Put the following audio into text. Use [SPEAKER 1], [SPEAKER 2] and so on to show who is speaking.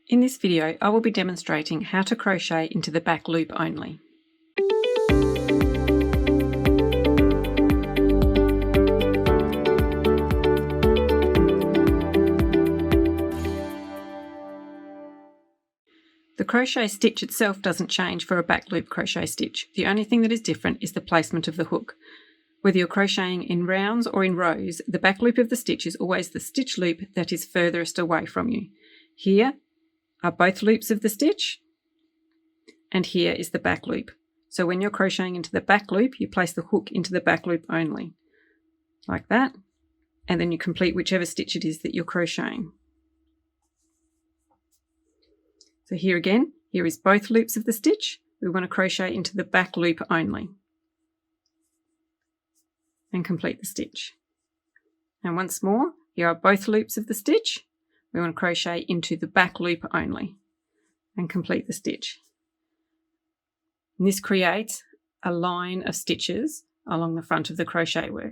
[SPEAKER 1] In this video, I will be demonstrating how to crochet into the back loop only. The crochet stitch itself doesn't change for a back loop crochet stitch. The only thing that is different is the placement of the hook. Whether you're crocheting in rounds or in rows, the back loop of the stitch is always the stitch loop that is furthest away from you. Here are both loops of the stitch, and here is the back loop. So when you're crocheting into the back loop, you place the hook into the back loop only, like that, and then you complete whichever stitch it is that you're crocheting. So here again, here is both loops of the stitch. We want to crochet into the back loop only and complete the stitch. And once more, here are both loops of the stitch. We want to crochet into the back loop only and complete the stitch. And this creates a line of stitches along the front of the crochet work.